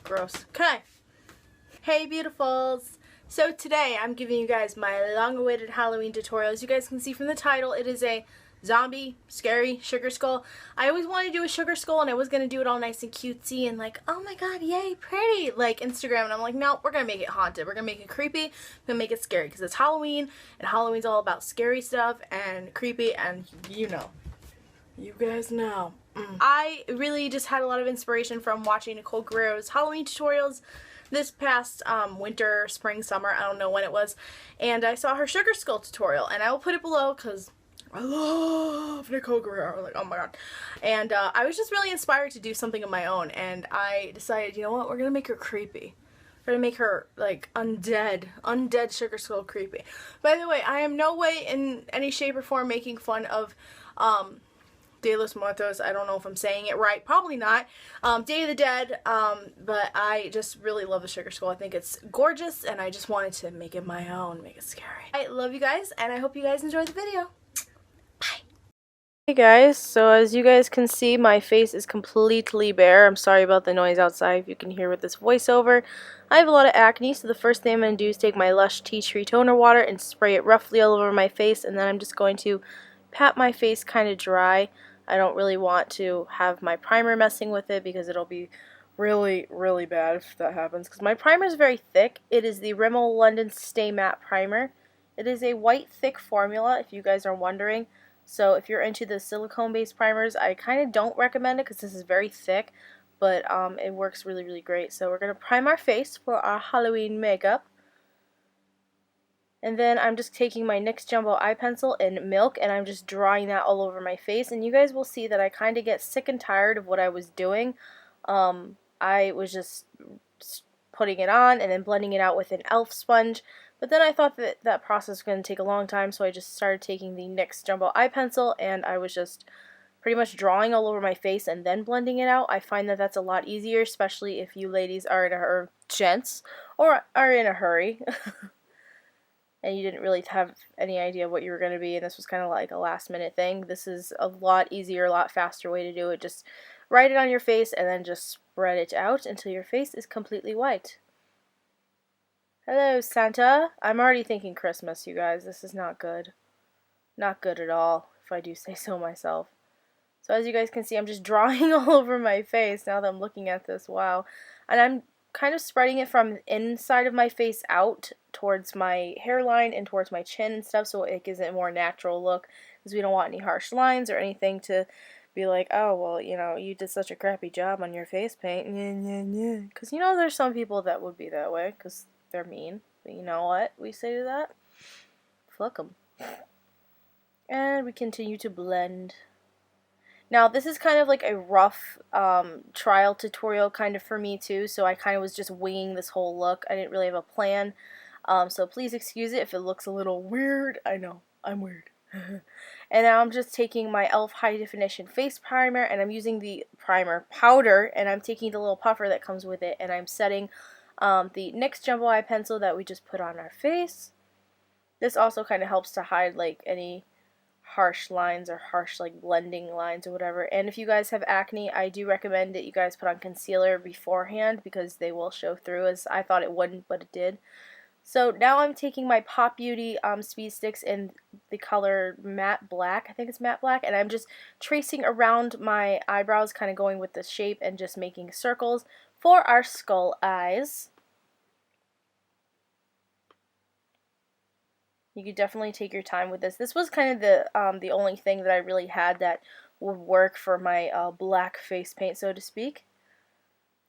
gross. Okay. Hey beautifuls! So today I'm giving you guys my long-awaited Halloween tutorial. As you guys can see from the title, it is a zombie, scary sugar skull. I always wanted to do a sugar skull and I was going to do it all nice and cutesy and like, oh my god, yay, pretty, like Instagram. And I'm like, no, we're going to make it haunted. We're going to make it creepy. We're going to make it scary because it's Halloween and Halloween's all about scary stuff and creepy and you know. You guys know. I really just had a lot of inspiration from watching Nicole Guerrero's Halloween tutorials this past winter, spring, summer, I don't know when it was, and I saw her sugar skull tutorial, and I will put it below because I love Nicole Guerrero, like, oh my god. And I was just really inspired to do something of my own, and I decided, you know what, we're gonna make her creepy. We're gonna make her, like, undead sugar skull creepy. By the way, I am no way in any shape or form making fun of De los Muertos. I don't know if I'm saying it right. Probably not. Day of the Dead. But I just really love the sugar skull. I think it's gorgeous, and I just wanted to make it my own, make it scary. I love you guys, and I hope you guys enjoyed the video. Bye. Hey guys, so as you guys can see, my face is completely bare. I'm sorry about the noise outside if you can hear with this voiceover. I have a lot of acne, so the first thing I'm going to do is take my LUSH Tea Tree Toner Water and spray it roughly all over my face, and then I'm just going to pat my face kind of dry. I don't really want to have my primer messing with it because it'll be really, really bad if that happens. Because my primer is very thick. It is the Rimmel London Stay Matte Primer. It is a white, thick formula, if you guys are wondering. So if you're into the silicone-based primers, I kind of don't recommend it because this is very thick. But it works really, really great. So we're going to prime our face for our Halloween makeup. And then I'm just taking my NYX Jumbo Eye Pencil in Milk, and I'm just drawing that all over my face. And you guys will see that I kind of get sick and tired of what I was doing. I was just putting it on and then blending it out with an e.l.f. sponge. But then I thought that that process was going to take a long time, so I just started taking the NYX Jumbo Eye Pencil, and I was just pretty much drawing all over my face and then blending it out. I find that that's a lot easier, especially if you ladies are in a hurry, gents, or are in a hurry. And you didn't really have any idea what you were going to be, and this was kind of like a last minute thing. This is a lot easier, a lot faster way to do it. Just write it on your face and then just spread it out until your face is completely white. Hello, Santa. I'm already thinking Christmas, you guys. This is not good. Not good at all, if I do say so myself. So as you guys can see, I'm just drawing all over my face now that I'm looking at this. Wow. And I'm kind of spreading it from inside of my face out towards my hairline and towards my chin and stuff, so it gives it a more natural look, because we don't want any harsh lines or anything to be like, oh, well, you know, you did such a crappy job on your face paint, because, you know, there's some people that would be that way, because they're mean, but you know what we say to that? Fuck 'em. And we continue to blend. Now, this is kind of like a rough trial tutorial kind of for me too, so I kind of was just winging this whole look. I didn't really have a plan, so please excuse it if it looks a little weird. I know, I'm weird. And now I'm just taking my e.l.f. High Definition Face Primer, and I'm using the primer powder, and I'm taking the little puffer that comes with it, and I'm setting the NYX Jumbo Eye Pencil that we just put on our face. This also kind of helps to hide like any harsh lines or harsh like blending lines or whatever. And if you guys have acne, I do recommend that you guys put on concealer beforehand because they will show through, as I thought it wouldn't, but it did. So now I'm taking my Pop Beauty Speed Stix in the color Matte Black, I think it's Matte Black, and I'm just tracing around my eyebrows, kind of going with the shape and just making circles for our skull eyes. You could definitely take your time with this. This was kind of the only thing that I really had that would work for my black face paint, so to speak.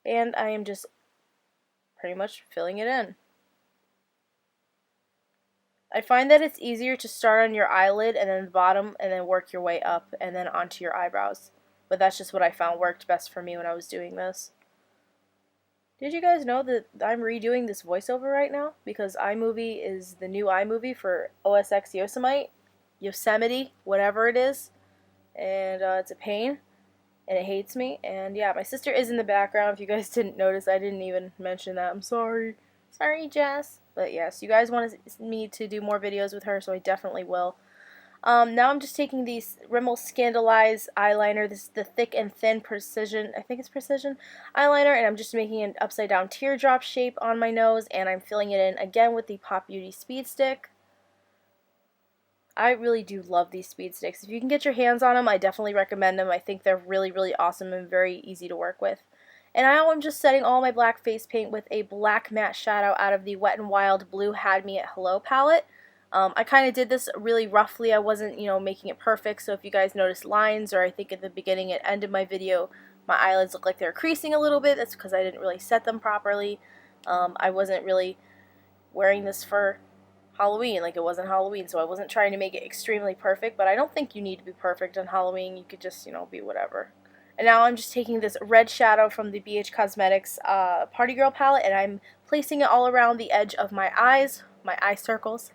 And I am just pretty much filling it in. I find that it's easier to start on your eyelid and then the bottom and then work your way up and then onto your eyebrows. But that's just what I found worked best for me when I was doing this. Did you guys know that I'm redoing this voiceover right now? Because iMovie is the new iMovie for OS X Yosemite, whatever it is. And it's a pain. And it hates me. And yeah, my sister is in the background. If you guys didn't notice, I didn't even mention that. I'm sorry. Sorry, Jess. But yes, you guys want me to do more videos with her, so I definitely will. Now I'm just taking these Rimmel Scandalize eyeliner. This is the thick and thin precision, I think it's precision eyeliner, and I'm just making an upside down teardrop shape on my nose, and I'm filling it in again with the Pop Beauty Speed Stick. I really do love these Speed Sticks. If you can get your hands on them, I definitely recommend them. I think they're really, really awesome and very easy to work with. And now I'm just setting all my black face paint with a black matte shadow out of the Wet n Wild Blue Had Me at Hello palette. I kind of did this really roughly. I wasn't, making it perfect. So if you guys notice lines, or I think at the beginning and end of my video, my eyelids look like they're creasing a little bit. That's because I didn't really set them properly. I wasn't really wearing this for Halloween, like it wasn't Halloween, so I wasn't trying to make it extremely perfect, but I don't think you need to be perfect on Halloween. You could just, be whatever. And now I'm just taking this red shadow from the BH Cosmetics Party Girl palette, and I'm placing it all around the edge of my eyes, my eye circles,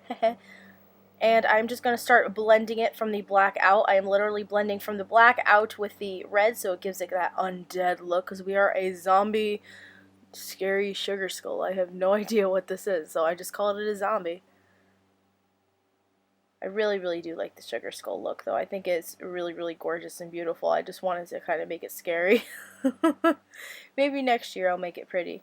and I'm just going to start blending it from the black out. I am literally blending from the black out with the red, so it gives it that undead look, because we are a zombie, scary sugar skull. I have no idea what this is, so I just called it a zombie. I really, really do like the sugar skull look, though. I think it's really, really gorgeous and beautiful. I just wanted to kind of make it scary. Maybe next year I'll make it pretty.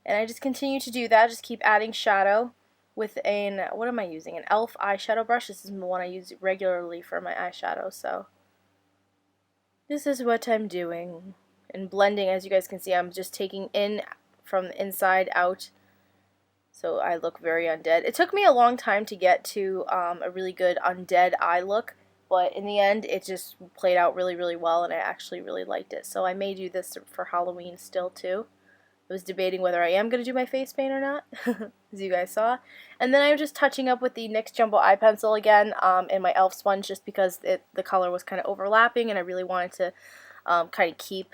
And I just continue to do that. Just keep adding shadow with what am I using? An e.l.f. eyeshadow brush. This is the one I use regularly for my eyeshadow, so this is what I'm doing. And blending, as you guys can see, I'm just taking in from the inside out, so I look very undead. It took me a long time to get to a really good undead eye look, but in the end it just played out really, really well, and I actually really liked it. So I may do this for Halloween still too. I was debating whether I am going to do my face paint or not, as you guys saw. And then I'm just touching up with the NYX Jumbo Eye Pencil again and my e.l.f. sponge, just because the color was kind of overlapping, and I really wanted to kind of keep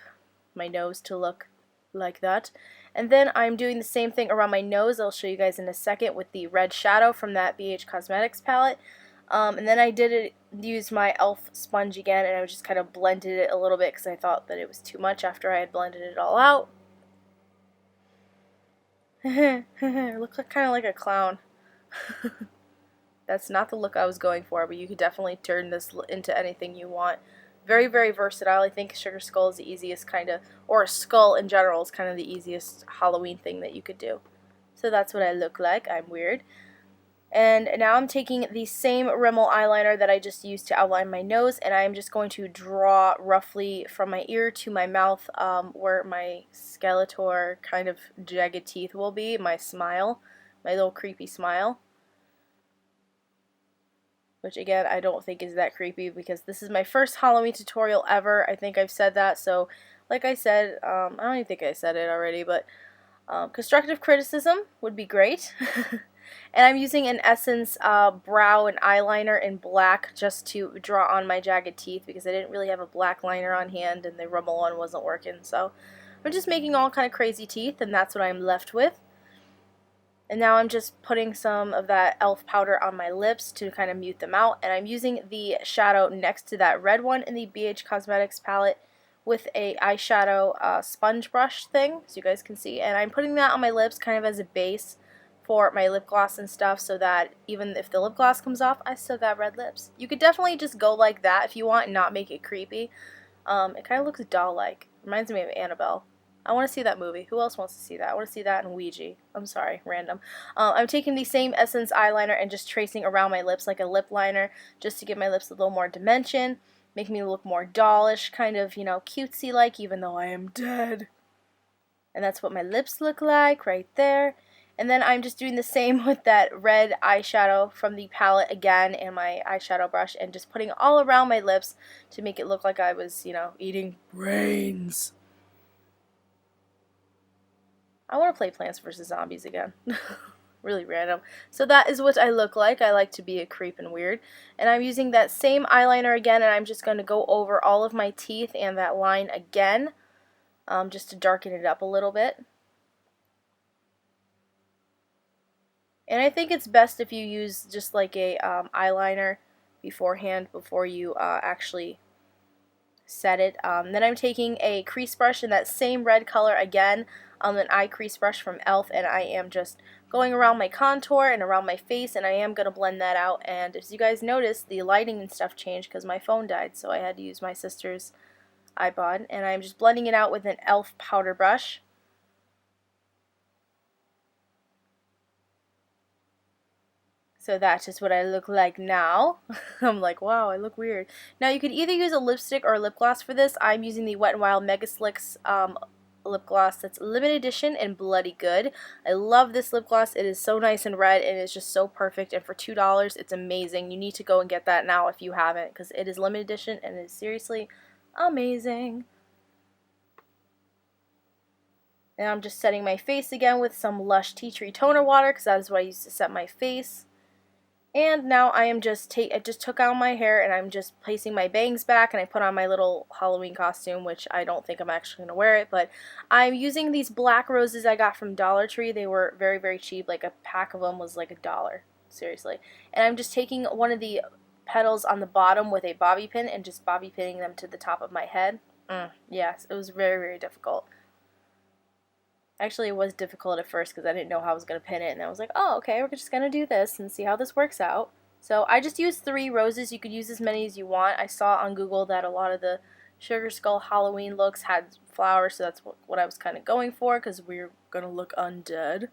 my nose to look like that. And then I'm doing the same thing around my nose. I'll show you guys in a second with the red shadow from that BH Cosmetics palette. And then I use my e.l.f. sponge again, and I just kind of blended it a little bit because I thought that it was too much after I had blended it all out. I look kind of like a clown. That's not the look I was going for, but you could definitely turn this into anything you want. Very, very versatile. I think Sugar Skull is the easiest or a skull in general is kind of the easiest Halloween thing that you could do. So that's what I look like. I'm weird. And now I'm taking the same Rimmel eyeliner that I just used to outline my nose, and I'm just going to draw roughly from my ear to my mouth where my Skeletor kind of jagged teeth will be, my smile, my little creepy smile. Which again, I don't think is that creepy because this is my first Halloween tutorial ever. I think I've said that, so like I said, I don't even think I said it already, but constructive criticism would be great. And I'm using an Essence brow and eyeliner in black just to draw on my jagged teeth because I didn't really have a black liner on hand and the Rimmel one wasn't working. So I'm just making all kind of crazy teeth, and that's what I'm left with. And now I'm just putting some of that e.l.f. powder on my lips to kind of mute them out. And I'm using the shadow next to that red one in the BH Cosmetics palette with a eyeshadow sponge brush thing, so you guys can see. And I'm putting that on my lips kind of as a base for my lip gloss and stuff, so that even if the lip gloss comes off, I still got red lips. You could definitely just go like that if you want and not make it creepy. It kind of looks doll-like. Reminds me of Annabelle. I want to see that movie. Who else wants to see that? I want to see that and Ouija. I'm sorry, random. I'm taking the same Essence eyeliner and just tracing around my lips like a lip liner just to give my lips a little more dimension, make me look more dollish, kind of, cutesy-like, even though I am dead. And that's what my lips look like right there. And then I'm just doing the same with that red eyeshadow from the palette again and my eyeshadow brush and just putting it all around my lips to make it look like I was, eating brains. I want to play Plants vs. Zombies again. Really random. So that is what I look like. I like to be a creep and weird. And I'm using that same eyeliner again, and I'm just going to go over all of my teeth and that line again, just to darken it up a little bit. And I think it's best if you use just like a eyeliner beforehand before you actually set it. Then I'm taking a crease brush in that same red color again, an eye crease brush from e.l.f., and I am just going around my contour and around my face, and I am going to blend that out. And as you guys noticed, the lighting and stuff changed because my phone died, so I had to use my sister's iPod, and I'm just blending it out with an e.l.f. powder brush. So that's just what I look like now. I'm like, wow, I look weird. Now you could either use a lipstick or a lip gloss for this. I'm using the Wet n Wild Mega Slicks lip gloss that's limited edition and bloody good. I love this lip gloss. It is so nice and red, and it's just so perfect. And for $2, it's amazing. You need to go and get that now if you haven't, because it is limited edition and it is seriously amazing. And I'm just setting my face again with some Lush Tea Tree Toner Water, because that is what I used to set my face. And now I am I just took out my hair and I'm just placing my bangs back, and I put on my little Halloween costume, which I don't think I'm actually going to wear it, but I'm using these black roses I got from Dollar Tree. They were very, very cheap. Like a pack of them was like $1, seriously. And I'm just taking one of the petals on the bottom with a bobby pin and just bobby pinning them to the top of my head. Yes, it was very, very difficult. Actually, it was difficult at first because I didn't know how I was going to pin it, and I was like, oh, okay, we're just going to do this and see how this works out. So I just used 3 roses. You could use as many as you want. I saw on Google that a lot of the Sugar Skull Halloween looks had flowers, so that's what I was kind of going for, because we're going to look undead.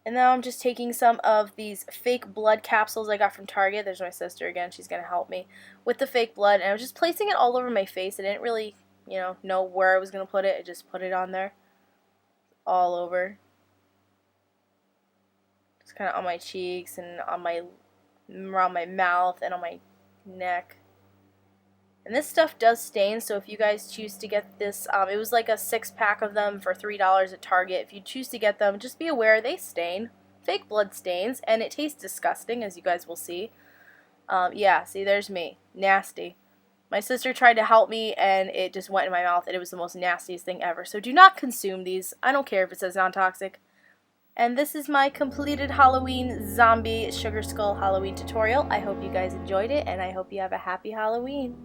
And now I'm just taking some of these fake blood capsules I got from Target. There's my sister again. She's going to help me with the fake blood, and I was just placing it all over my face. I didn't really know where I was going to put it. I just put it on there. All over. Just kind of on my cheeks and on around my mouth and on my neck. And this stuff does stain, so if you guys choose to get this, it was like a 6-pack of them for $3 at Target. If you choose to get them, just be aware they stain. Fake blood stains, and it tastes disgusting, as you guys will see. Yeah, see, there's me. Nasty. My sister tried to help me, and it just went in my mouth, and it was the most nastiest thing ever. So do not consume these. I don't care if it says non-toxic. And this is my completed Halloween zombie Sugar Skull Halloween tutorial. I hope you guys enjoyed it, and I hope you have a happy Halloween.